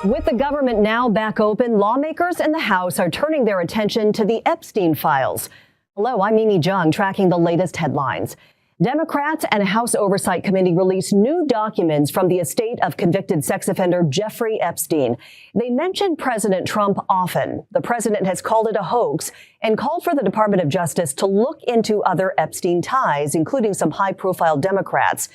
With the government now back open, lawmakers in the House are turning their attention to the Epstein files. Hello, I'm Mimi Jung, tracking the latest headlines. Democrats and a House Oversight Committee released new documents from the estate of convicted sex offender Jeffrey Epstein. They mention President Trump often. The president has called it a hoax and called for the Department of Justice to look into other Epstein ties, including some high-profile Democrats.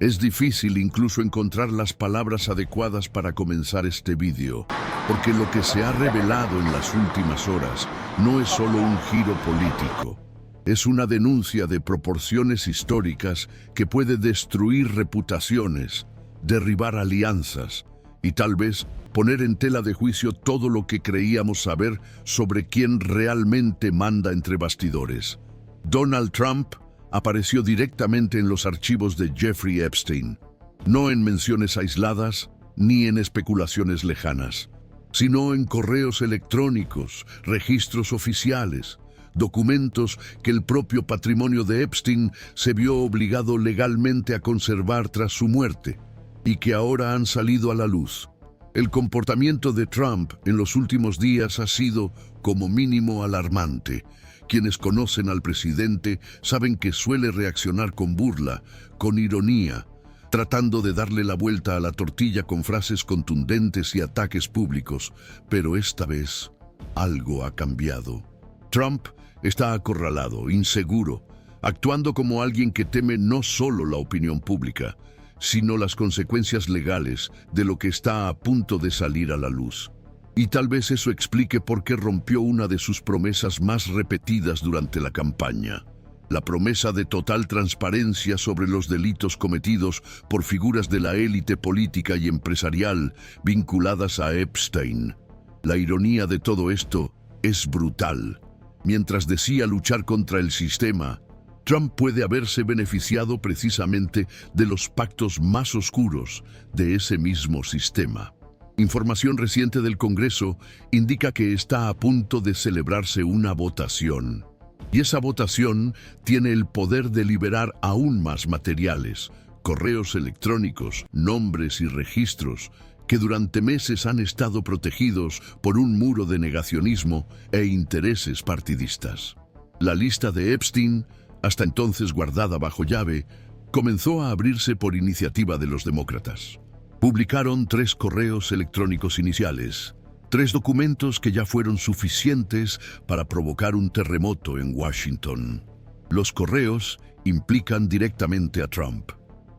Es difícil incluso encontrar las palabras adecuadas para comenzar este vídeo, porque lo que se ha revelado en las últimas horas no es solo un giro político. Es una denuncia de proporciones históricas que puede destruir reputaciones, derribar alianzas y tal vez poner en tela de juicio todo lo que creíamos saber sobre quién realmente manda entre bastidores. Donald Trump apareció directamente en los archivos de Jeffrey Epstein, no en menciones aisladas ni en especulaciones lejanas, sino en correos electrónicos, registros oficiales, documentos que el propio patrimonio de Epstein se vio obligado legalmente a conservar tras su muerte y que ahora han salido a la luz. El comportamiento de Trump en los últimos días ha sido, como mínimo, alarmante. Quienes conocen al presidente saben que suele reaccionar con burla, con ironía, tratando de darle la vuelta a la tortilla con frases contundentes y ataques públicos. Pero esta vez, algo ha cambiado. Trump está acorralado, inseguro, actuando como alguien que teme no solo la opinión pública, sino las consecuencias legales de lo que está a punto de salir a la luz. Y tal vez eso explique por qué rompió una de sus promesas más repetidas durante la campaña, la promesa de total transparencia sobre los delitos cometidos por figuras de la élite política y empresarial vinculadas a Epstein. La ironía de todo esto es brutal. Mientras decía luchar contra el sistema, Trump puede haberse beneficiado precisamente de los pactos más oscuros de ese mismo sistema. Información reciente del Congreso indica que está a punto de celebrarse una votación. Y esa votación tiene el poder de liberar aún más materiales, correos electrónicos, nombres y registros que durante meses han estado protegidos por un muro de negacionismo e intereses partidistas. La lista de Epstein, hasta entonces guardada bajo llave, comenzó a abrirse por iniciativa de los demócratas. Publicaron 3 correos electrónicos iniciales, 3 documentos que ya fueron suficientes para provocar un terremoto en Washington. Los correos implican directamente a Trump.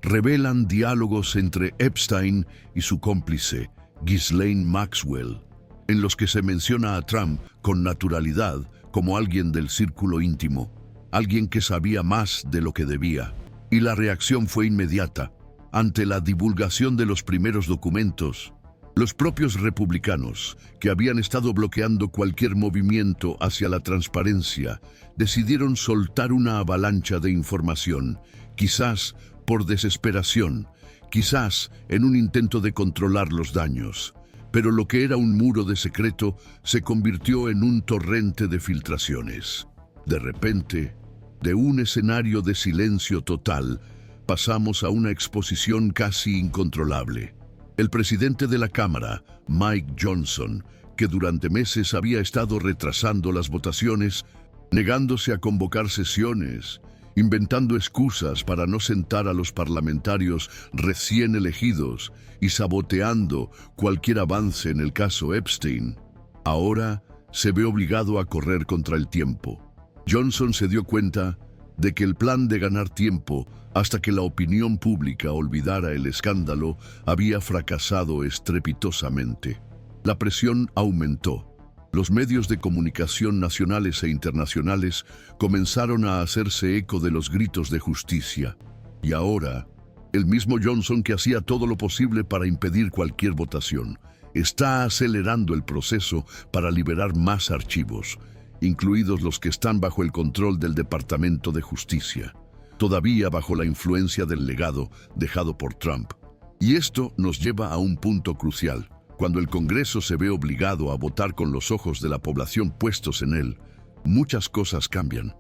Revelan diálogos entre Epstein y su cómplice, Ghislaine Maxwell, en los que se menciona a Trump con naturalidad como alguien del círculo íntimo, alguien que sabía más de lo que debía. Y la reacción fue inmediata. Ante la divulgación de los primeros documentos, los propios republicanos, que habían estado bloqueando cualquier movimiento hacia la transparencia, decidieron soltar una avalancha de información, quizás por desesperación, quizás en un intento de controlar los daños. Pero lo que era un muro de secreto se convirtió en un torrente de filtraciones. De repente, de un escenario de silencio total, pasamos a una exposición casi incontrolable. El presidente de la Cámara, Mike Johnson, que durante meses había estado retrasando las votaciones, negándose a convocar sesiones, inventando excusas para no sentar a los parlamentarios recién elegidos y saboteando cualquier avance en el caso Epstein, ahora se ve obligado a correr contra el tiempo. Johnson se dio cuenta de que el plan de ganar tiempo hasta que la opinión pública olvidara el escándalo había fracasado estrepitosamente. La presión aumentó. Los medios de comunicación nacionales e internacionales comenzaron a hacerse eco de los gritos de justicia. Y ahora, el mismo Johnson, que hacía todo lo posible para impedir cualquier votación, está acelerando el proceso para liberar más archivos, incluidos los que están bajo el control del Departamento de Justicia, todavía bajo la influencia del legado dejado por Trump. Y esto nos lleva a un punto crucial. Cuando el Congreso se ve obligado a votar con los ojos de la población puestos en él, muchas cosas cambian.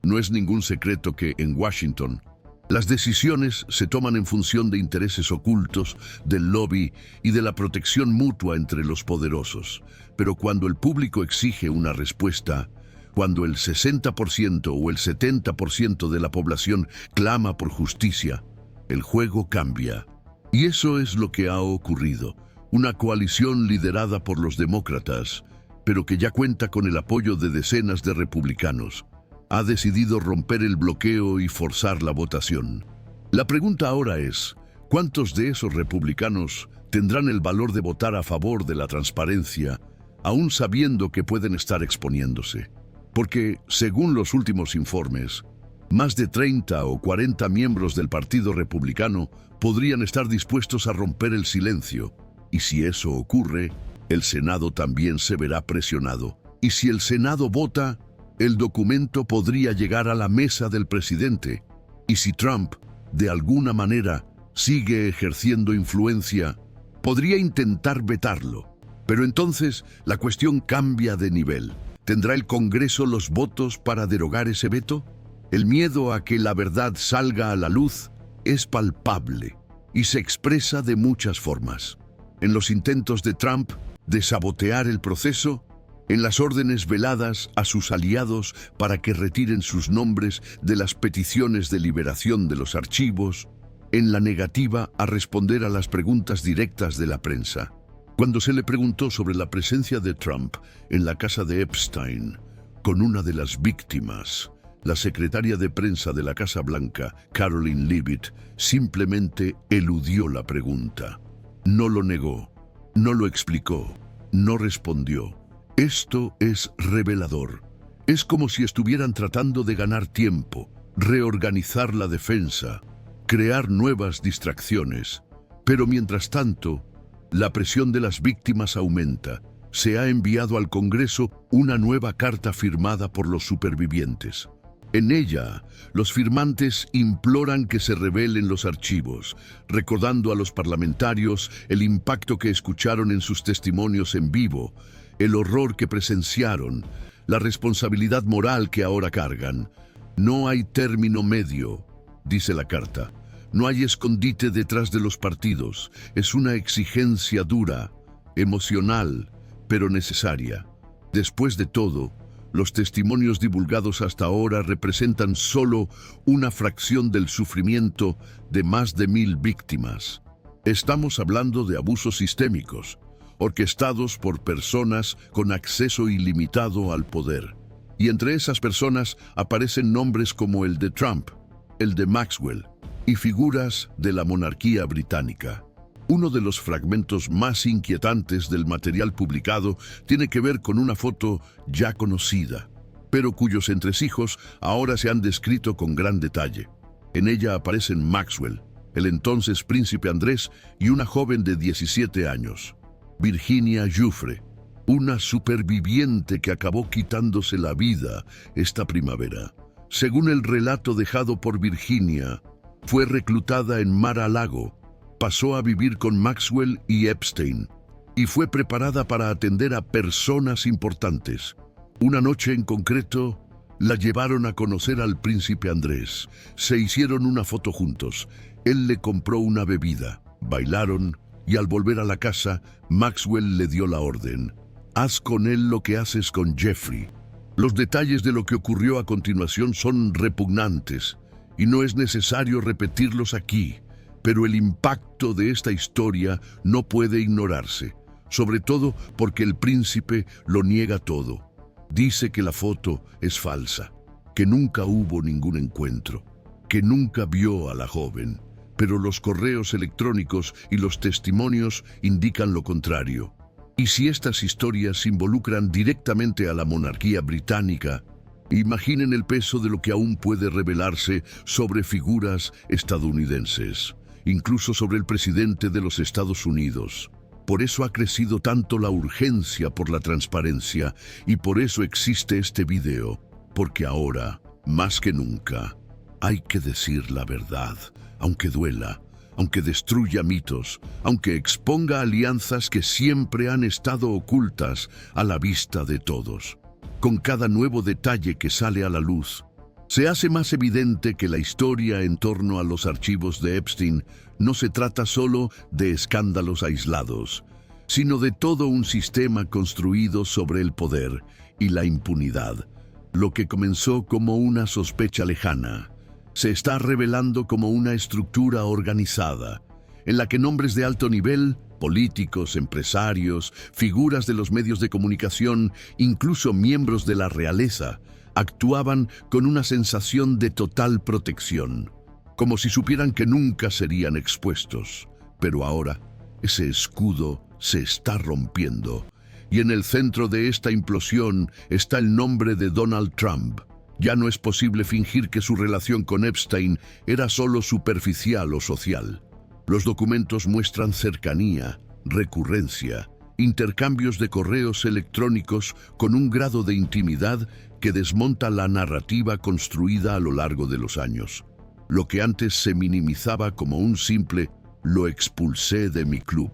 No es ningún secreto que en Washington las decisiones se toman en función de intereses ocultos, del lobby y de la protección mutua entre los poderosos. Pero cuando el público exige una respuesta, cuando el 60% o el 70% de la población clama por justicia, el juego cambia. Y eso es lo que ha ocurrido. Una coalición liderada por los demócratas, pero que ya cuenta con el apoyo de decenas de republicanos, ha decidido romper el bloqueo y forzar la votación. La pregunta ahora es, ¿cuántos de esos republicanos tendrán el valor de votar a favor de la transparencia, aún sabiendo que pueden estar exponiéndose? Porque, según los últimos informes, más de 30 o 40 miembros del Partido Republicano podrían estar dispuestos a romper el silencio. Y si eso ocurre, el Senado también se verá presionado. Y si el Senado vota, el documento podría llegar a la mesa del presidente. Y si Trump, de alguna manera, sigue ejerciendo influencia, podría intentar vetarlo. Pero entonces la cuestión cambia de nivel. ¿Tendrá el Congreso los votos para derogar ese veto? El miedo a que la verdad salga a la luz es palpable y se expresa de muchas formas. En los intentos de Trump de sabotear el proceso, en las órdenes veladas a sus aliados para que retiren sus nombres de las peticiones de liberación de los archivos, en la negativa a responder a las preguntas directas de la prensa. Cuando se le preguntó sobre la presencia de Trump en la casa de Epstein con una de las víctimas, la secretaria de prensa de la Casa Blanca, Caroline Leavitt, simplemente eludió la pregunta. No lo negó, no lo explicó, no respondió. Esto es revelador. Es como si estuvieran tratando de ganar tiempo, reorganizar la defensa, crear nuevas distracciones. Pero mientras tanto, la presión de las víctimas aumenta. Se ha enviado al Congreso una nueva carta firmada por los supervivientes. En ella, los firmantes imploran que se revelen los archivos, recordando a los parlamentarios el impacto que escucharon en sus testimonios en vivo, el horror que presenciaron, la responsabilidad moral que ahora cargan. No hay término medio, dice la carta. No hay escondite detrás de los partidos. Es una exigencia dura, emocional, pero necesaria. Después de todo, los testimonios divulgados hasta ahora representan solo una fracción del sufrimiento de más de 1000 víctimas. Estamos hablando de abusos sistémicos, orquestados por personas con acceso ilimitado al poder. Y entre esas personas aparecen nombres como el de Trump, el de Maxwell y figuras de la monarquía británica. Uno de los fragmentos más inquietantes del material publicado tiene que ver con una foto ya conocida, pero cuyos entresijos ahora se han descrito con gran detalle. En ella aparecen Maxwell, el entonces príncipe Andrés y una joven de 17 años, Virginia Giuffre, una superviviente que acabó quitándose la vida esta primavera. Según el relato dejado por Virginia, fue reclutada en Mar-a-Lago, pasó a vivir con Maxwell y Epstein y fue preparada para atender a personas importantes. Una noche en concreto, la llevaron a conocer al príncipe Andrés. Se hicieron una foto juntos. Él le compró una bebida, bailaron y al volver a la casa, Maxwell le dio la orden. Haz con él lo que haces con Jeffrey. Los detalles de lo que ocurrió a continuación son repugnantes y no es necesario repetirlos aquí, pero el impacto de esta historia no puede ignorarse, sobre todo porque el príncipe lo niega todo. Dice que la foto es falsa, que nunca hubo ningún encuentro, que nunca vio a la joven, pero los correos electrónicos y los testimonios indican lo contrario. Y si estas historias involucran directamente a la monarquía británica, imaginen el peso de lo que aún puede revelarse sobre figuras estadounidenses, incluso sobre el presidente de los Estados Unidos. Por eso ha crecido tanto la urgencia por la transparencia y por eso existe este video, porque ahora, más que nunca, hay que decir la verdad, aunque duela, aunque destruya mitos, aunque exponga alianzas que siempre han estado ocultas a la vista de todos. Con cada nuevo detalle que sale a la luz, Se hace más evidente que la historia en torno a los archivos de Epstein no se trata solo de escándalos aislados, sino de todo un sistema construido sobre el poder y la impunidad. Lo que comenzó como una sospecha lejana, se está revelando como una estructura organizada, en la que nombres de alto nivel, políticos, empresarios, figuras de los medios de comunicación, incluso miembros de la realeza, actuaban con una sensación de total protección, como si supieran que nunca serían expuestos. Pero ahora, ese escudo se está rompiendo, y en el centro de esta implosión está el nombre de Donald Trump. Ya no es posible fingir que su relación con Epstein era solo superficial o social. Los documentos muestran cercanía, recurrencia, intercambios de correos electrónicos con un grado de intimidad que desmonta la narrativa construida a lo largo de los años. Lo que antes se minimizaba como un simple «lo expulsé de mi club»,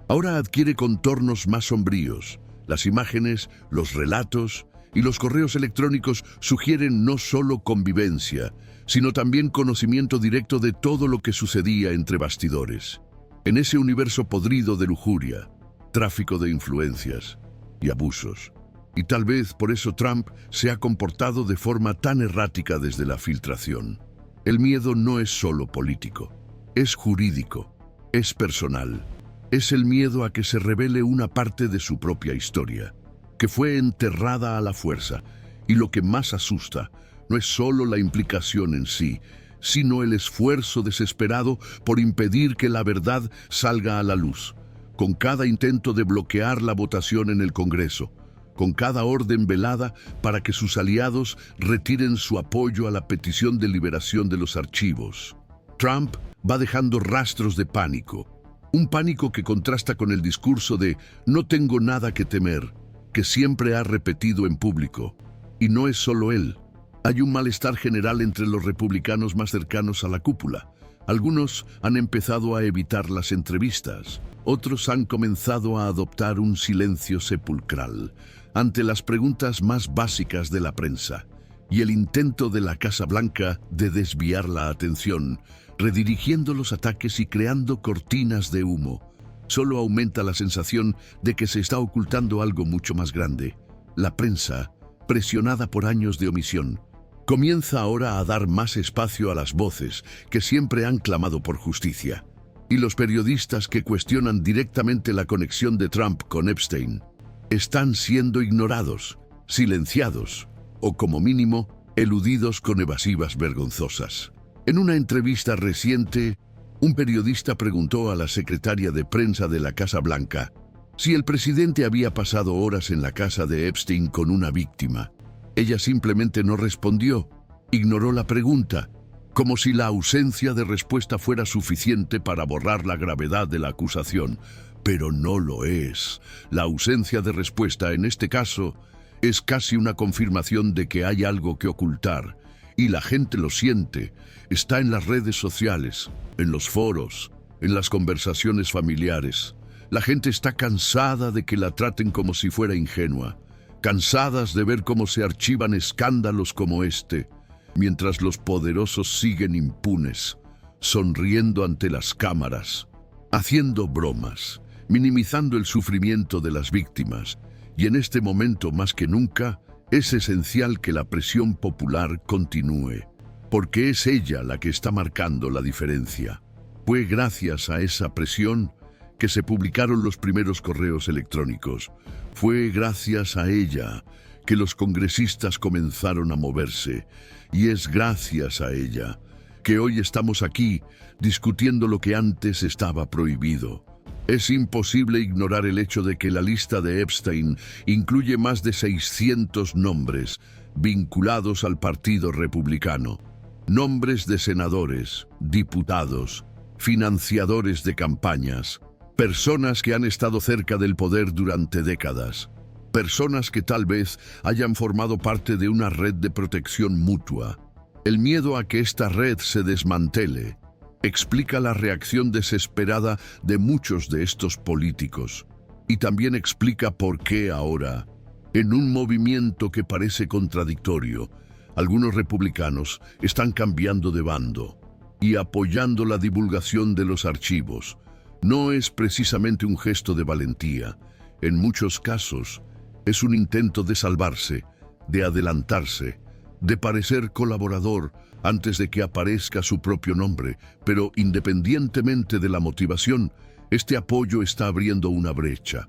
ahora adquiere contornos más sombríos. Las imágenes, los relatos y los correos electrónicos sugieren no solo convivencia, sino también conocimiento directo de todo lo que sucedía entre bastidores. En ese universo podrido de lujuria, tráfico de influencias y abusos. Y tal vez por eso Trump se ha comportado de forma tan errática desde la filtración. El miedo no es solo político, es jurídico, es personal. Es el miedo a que se revele una parte de su propia historia, que fue enterrada a la fuerza. Y lo que más asusta no es solo la implicación en sí, sino el esfuerzo desesperado por impedir que la verdad salga a la luz. Con cada intento de bloquear la votación en el Congreso, con cada orden velada para que sus aliados retiren su apoyo a la petición de liberación de los archivos. Trump va dejando rastros de pánico, un pánico que contrasta con el discurso de «no tengo nada que temer», que siempre ha repetido en público. Y no es solo él. Hay un malestar general entre los republicanos más cercanos a la cúpula. Algunos han empezado a evitar las entrevistas. Otros han comenzado a adoptar un silencio sepulcral ante las preguntas más básicas de la prensa y el intento de la Casa Blanca de desviar la atención, redirigiendo los ataques y creando cortinas de humo. Solo aumenta la sensación de que se está ocultando algo mucho más grande. La prensa, presionada por años de omisión, comienza ahora a dar más espacio a las voces que siempre han clamado por justicia. Y los periodistas que cuestionan directamente la conexión de Trump con Epstein están siendo ignorados, silenciados o, como mínimo, eludidos con evasivas vergonzosas. En una entrevista reciente, un periodista preguntó a la secretaria de prensa de la Casa Blanca si el presidente había pasado horas en la casa de Epstein con una víctima. Ella simplemente no respondió, ignoró la pregunta, como si la ausencia de respuesta fuera suficiente para borrar la gravedad de la acusación. Pero no lo es. La ausencia de respuesta en este caso es casi una confirmación de que hay algo que ocultar. Y la gente lo siente. Está en las redes sociales, en los foros, en las conversaciones familiares. La gente está cansada de que la traten como si fuera ingenua, cansadas de ver cómo se archivan escándalos como este, mientras los poderosos siguen impunes, sonriendo ante las cámaras, haciendo bromas, minimizando el sufrimiento de las víctimas. Y en este momento, más que nunca, es esencial que la presión popular continúe, porque es ella la que está marcando la diferencia. Fue gracias a esa presión que se publicaron los primeros correos electrónicos. Fue gracias a ella que los congresistas comenzaron a moverse. Y es gracias a ella que hoy estamos aquí discutiendo lo que antes estaba prohibido. Es imposible ignorar el hecho de que la lista de Epstein incluye más de 600 nombres vinculados al Partido Republicano. Nombres de senadores, diputados, financiadores de campañas, personas que han estado cerca del poder durante décadas, personas que tal vez hayan formado parte de una red de protección mutua. El miedo a que esta red se desmantele explica la reacción desesperada de muchos de estos políticos y también explica por qué ahora, en un movimiento que parece contradictorio, Algunos republicanos están cambiando de bando y apoyando la divulgación de los archivos. No es precisamente un gesto de valentía. En muchos casos, es un intento de salvarse, de adelantarse, de parecer colaborador antes de que aparezca su propio nombre. Pero independientemente de la motivación, este apoyo está abriendo una brecha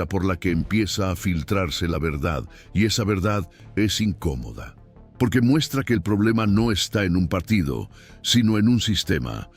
por la que empieza a filtrarse la verdad, y esa verdad es incómoda, porque muestra que el problema no está en un partido, sino en un sistema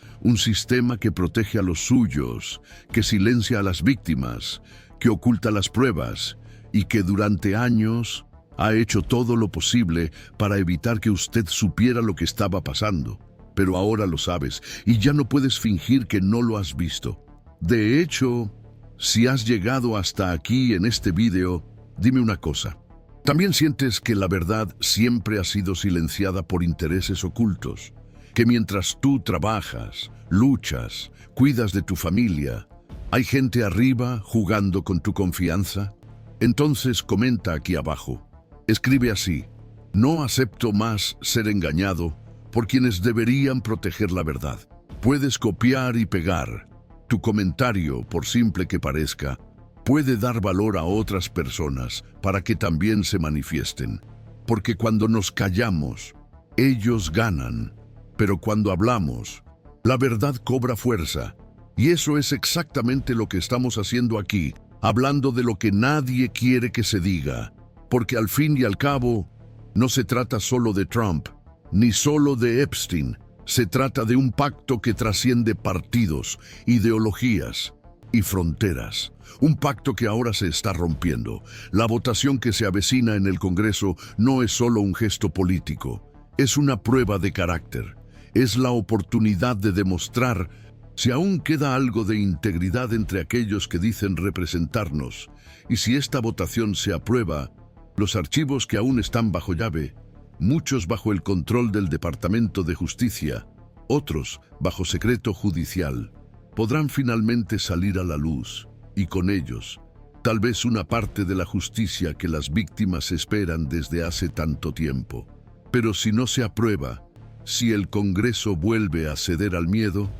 que protege a los suyos, que silencia a las víctimas, que oculta las pruebas y que durante años ha hecho todo lo posible para evitar que usted supiera lo que estaba pasando. Pero ahora lo sabes y ya no puedes fingir que no lo has visto. De hecho, si has llegado hasta aquí en este video, dime una cosa. ¿También sientes que la verdad siempre ha sido silenciada por intereses ocultos? Que mientras tú trabajas, luchas, cuidas de tu familia, ¿hay gente arriba jugando con tu confianza? Entonces comenta aquí abajo. Escribe así: no acepto más ser engañado por quienes deberían proteger la verdad. Puedes copiar y pegar. Tu comentario, por simple que parezca, puede dar valor a otras personas para que también se manifiesten. Porque cuando nos callamos, ellos ganan. Pero cuando hablamos, la verdad cobra fuerza. Y eso es exactamente lo que estamos haciendo aquí, hablando de lo que nadie quiere que se diga. Porque al fin y al cabo, no se trata solo de Trump, ni solo de Epstein. Se trata de un pacto que trasciende partidos, ideologías y fronteras. Un pacto que ahora se está rompiendo. La votación que se avecina en el Congreso no es solo un gesto político, es una prueba de carácter. Es la oportunidad de demostrar si aún queda algo de integridad entre aquellos que dicen representarnos. Y si esta votación se aprueba, los archivos que aún están bajo llave, muchos bajo el control del Departamento de Justicia, otros bajo secreto judicial, podrán finalmente salir a la luz, y con ellos, tal vez una parte de la justicia que las víctimas esperan desde hace tanto tiempo. Pero si no se aprueba, si el Congreso vuelve a ceder al miedo,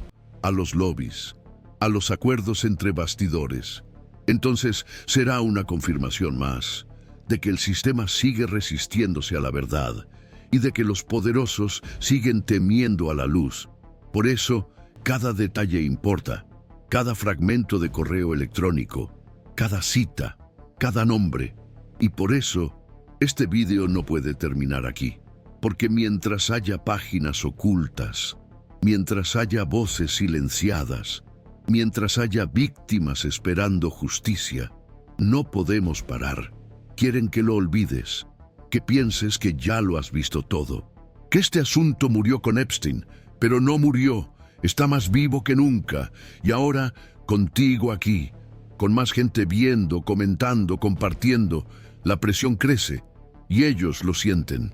a los lobbies, a los acuerdos entre bastidores, entonces será una confirmación más de que el sistema sigue resistiéndose a la verdad y de que los poderosos siguen temiendo a la luz. Por eso, cada detalle importa, cada fragmento de correo electrónico, cada cita, cada nombre. Y por eso, este vídeo no puede terminar aquí, porque mientras haya páginas ocultas, mientras haya voces silenciadas, mientras haya víctimas esperando justicia, no podemos parar. Quieren que lo olvides, que pienses que ya lo has visto todo, que este asunto murió con Epstein, pero no murió, está más vivo que nunca, y ahora contigo aquí, con más gente viendo, comentando, compartiendo, la presión crece, y ellos lo sienten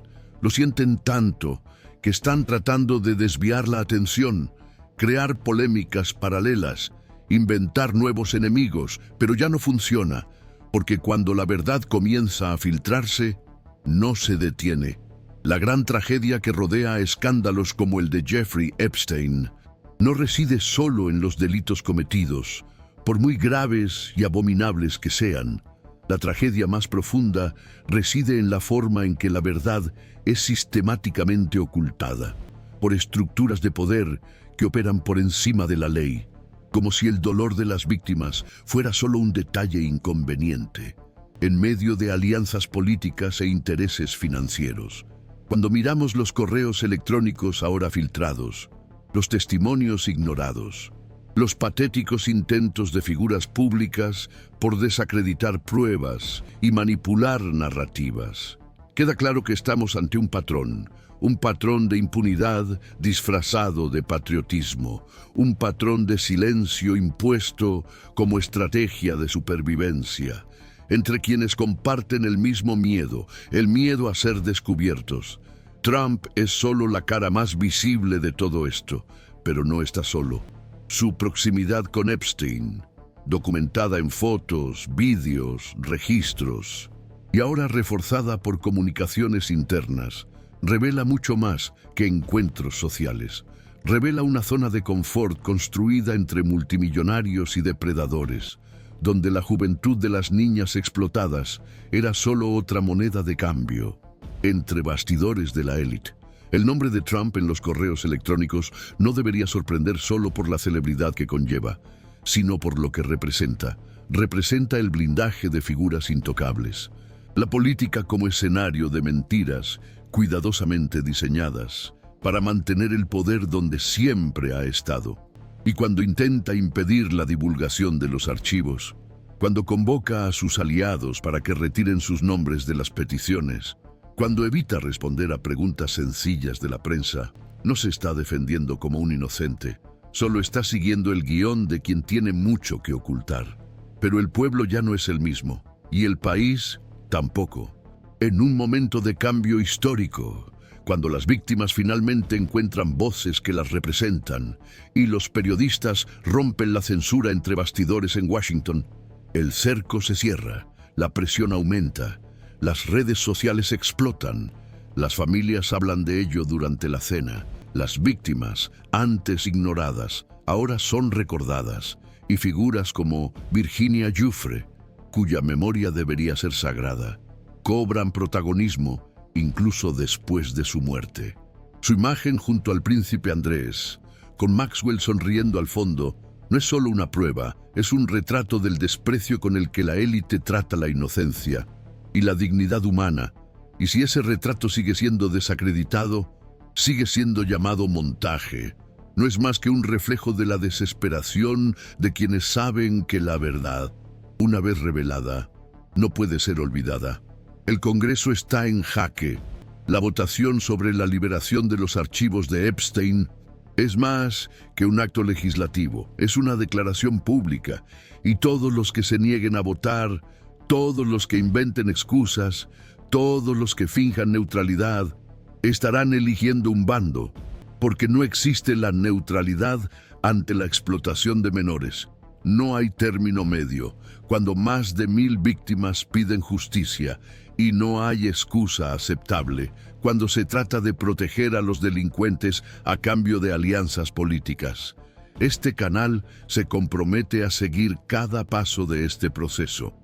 tanto, que están tratando de desviar la atención, crear polémicas paralelas, inventar nuevos enemigos, pero ya no funciona. Porque cuando la verdad comienza a filtrarse, no se detiene. La gran tragedia que rodea a escándalos como el de Jeffrey Epstein no reside solo en los delitos cometidos, por muy graves y abominables que sean. La tragedia más profunda reside en la forma en que la verdad es sistemáticamente ocultada, por estructuras de poder que operan por encima de la ley, como si el dolor de las víctimas fuera solo un detalle inconveniente, en medio de alianzas políticas e intereses financieros. Cuando miramos los correos electrónicos ahora filtrados, los testimonios ignorados, los patéticos intentos de figuras públicas por desacreditar pruebas y manipular narrativas, queda claro que estamos ante un patrón de impunidad disfrazado de patriotismo, un patrón de silencio impuesto como estrategia de supervivencia, entre quienes comparten el mismo miedo, el miedo a ser descubiertos. Trump es solo la cara más visible de todo esto, pero no está solo. Su proximidad con Epstein, documentada en fotos, vídeos, registros, y ahora reforzada por comunicaciones internas, revela mucho más que encuentros sociales. Revela una zona de confort construida entre multimillonarios y depredadores, donde la juventud de las niñas explotadas era solo otra moneda de cambio. Entre bastidores de la élite. El nombre de Trump en los correos electrónicos no debería sorprender solo por la celebridad que conlleva, sino por lo que representa. Representa el blindaje de figuras intocables. La política como escenario de mentiras cuidadosamente diseñadas para mantener el poder donde siempre ha estado. Y cuando intenta impedir la divulgación de los archivos, cuando convoca a sus aliados para que retiren sus nombres de las peticiones, cuando evita responder a preguntas sencillas de la prensa, no se está defendiendo como un inocente, solo está siguiendo el guión de quien tiene mucho que ocultar. Pero el pueblo ya no es el mismo, y el país tampoco. En un momento de cambio histórico, cuando las víctimas finalmente encuentran voces que las representan y los periodistas rompen la censura entre bastidores en Washington, el cerco se cierra, la presión aumenta, las redes sociales explotan, las familias hablan de ello durante la cena, las víctimas, antes ignoradas, ahora son recordadas, y figuras como Virginia Giuffre, cuya memoria debería ser sagrada, cobran protagonismo incluso después de su muerte. Su imagen junto al príncipe Andrés, con Maxwell sonriendo al fondo, no es solo una prueba, es un retrato del desprecio con el que la élite trata la inocencia y la dignidad humana. Y si ese retrato sigue siendo desacreditado, sigue siendo llamado montaje. No es más que un reflejo de la desesperación de quienes saben que la verdad, una vez revelada, no puede ser olvidada. El Congreso está en jaque. La votación sobre la liberación de los archivos de Epstein es más que un acto legislativo, es una declaración pública, y todos los que se nieguen a votar, todos los que inventen excusas, todos los que finjan neutralidad, estarán eligiendo un bando, porque no existe la neutralidad ante la explotación de menores. No hay término medio, cuando más de 1000 víctimas piden justicia, y no hay excusa aceptable cuando se trata de proteger a los delincuentes a cambio de alianzas políticas. Este canal se compromete a seguir cada paso de este proceso,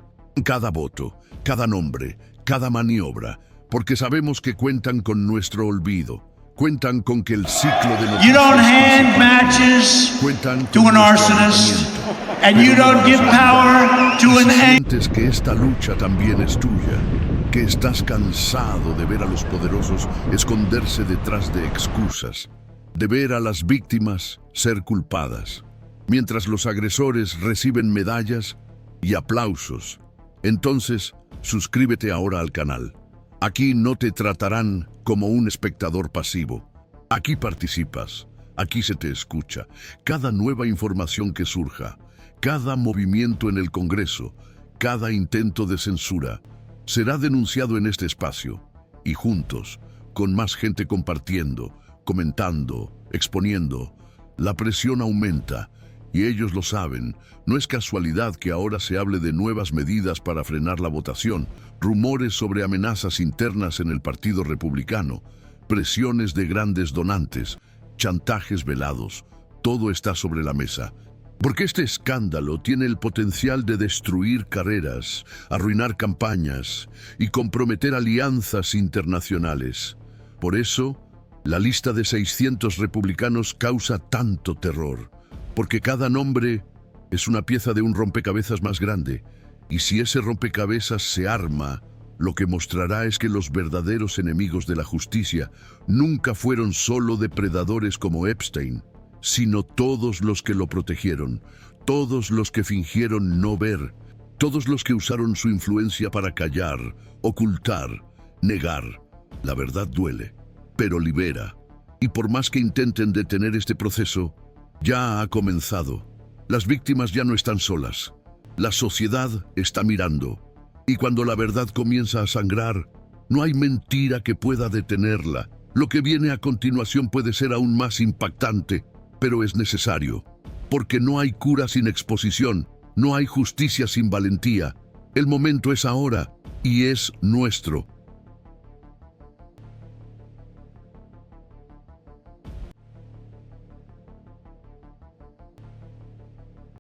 cada voto, cada nombre, cada maniobra, porque sabemos que cuentan con nuestro olvido. Cuentan con que el ciclo de noticias... You don't hand matches to an arsonist, and you don't give power to an... Sientes que esta lucha también es tuya, que estás cansado de ver a los poderosos esconderse detrás de excusas, de ver a las víctimas ser culpadas, mientras los agresores reciben medallas y aplausos. Entonces, suscríbete ahora al canal. Aquí no te tratarán como un espectador pasivo. Aquí participas, aquí se te escucha. Cada nueva información que surja, cada movimiento en el Congreso, cada intento de censura, será denunciado en este espacio. Y juntos, con más gente compartiendo, comentando, exponiendo, la presión aumenta. Y ellos lo saben. No es casualidad que ahora se hable de nuevas medidas para frenar la votación, rumores sobre amenazas internas en el Partido Republicano, presiones de grandes donantes, chantajes velados. Todo está sobre la mesa. Porque este escándalo tiene el potencial de destruir carreras, arruinar campañas y comprometer alianzas internacionales. Por eso, la lista de 600 republicanos causa tanto terror. Porque cada nombre es una pieza de un rompecabezas más grande, y si ese rompecabezas se arma, lo que mostrará es que los verdaderos enemigos de la justicia nunca fueron solo depredadores como Epstein, sino todos los que lo protegieron, todos los que fingieron no ver, todos los que usaron su influencia para callar, ocultar, negar. La verdad duele, pero libera. Y por más que intenten detener este proceso, ya ha comenzado. Las víctimas ya no están solas. La sociedad está mirando. Y cuando la verdad comienza a sangrar, no hay mentira que pueda detenerla. Lo que viene a continuación puede ser aún más impactante, pero es necesario. Porque no hay cura sin exposición, no hay justicia sin valentía. El momento es ahora, y es nuestro.